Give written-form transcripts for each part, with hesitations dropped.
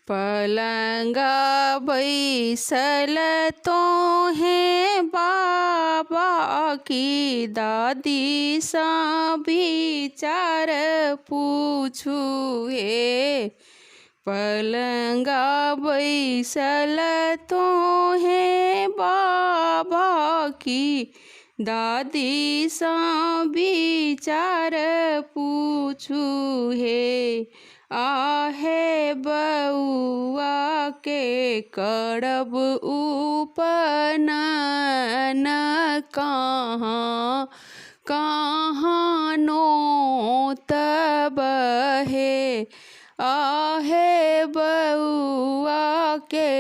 पलंगा बैसल तो है बाबा की दादी सा विचार पूछू हे। पलंगा बैसल तो है बाबा की दादी सा विचार पूछू हे। आहे बउआ के करब उपनयन कहाँ कहाँ नोत बहे। आहे बउआ के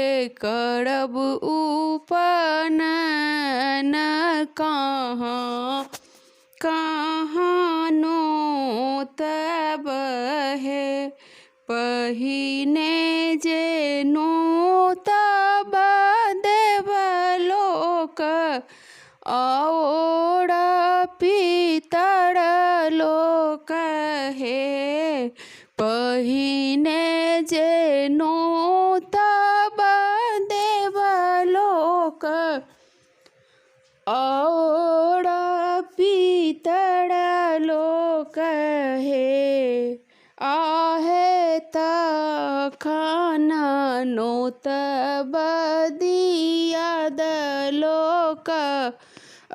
करब उपनयन कहाँ कहाँ नोत बहे। पहिने जे नोत देवलोक और पितर लोक हे। पहिने जे नोत देवलोक और पितर लोक हे। आहे तखन नोत बदियाद लोक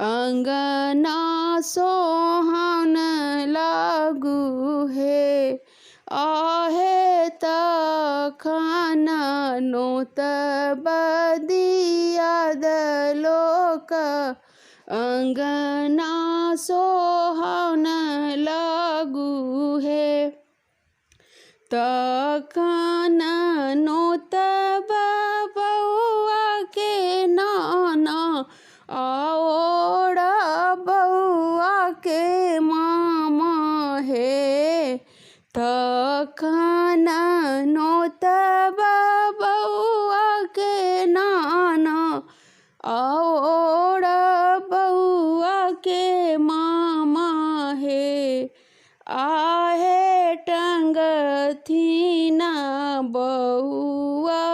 अंगना सोहन लागू हे। आहे तखन नोत बदियाद लोक अंगना सोहन लागू हे। तखन नोत बउआ के नाना और बउआ के मामा हे। तखन नोत बउआ के नाना और बउआ के मामा हे। आहे टंगथिन बउआ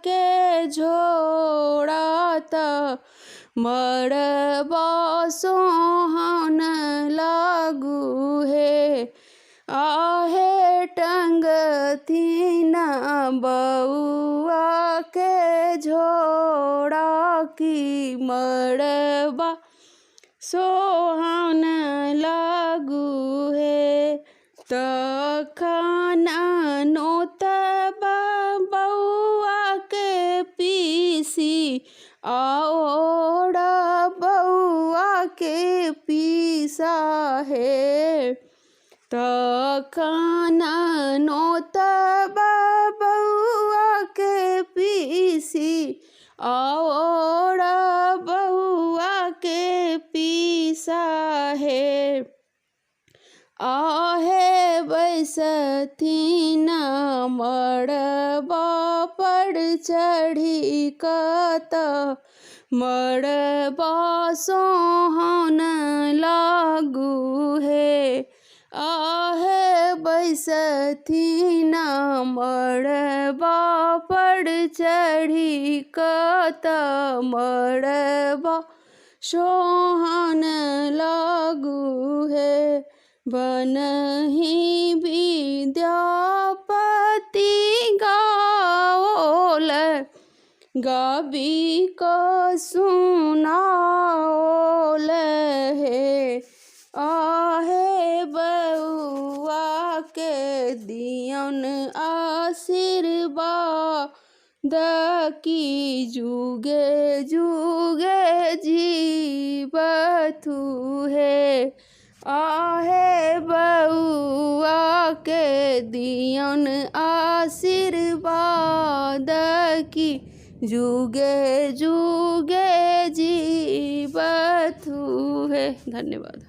के झोड़ात मड़बा सोहन लागू हे। आहे टंगथिन बउआ के झोड़ा की मड़बा सोहन लागू हे। तखन नोत बउआ के पीसी और बउआ के पीसा हे। तखन नोत बउआ के पीसी और बउआ के पीसा हे। आहे बैसथिन मड़बा पर चढ़ी कत मड़बा सोहन लागू हे। आहे बैसथिन मड़बा पर चढ़ी कत मड़बा सोहन लागू हे। बनहि विद्यापति गाओल गाबी को सुनाओल हे। आहे बउआ के दियन आशीर्वाद की जुगे जुगे जीवथु हे। आहे बउआ के दियन आशीर्वाद की जुगे जुगे जीवथु है। धन्यवाद।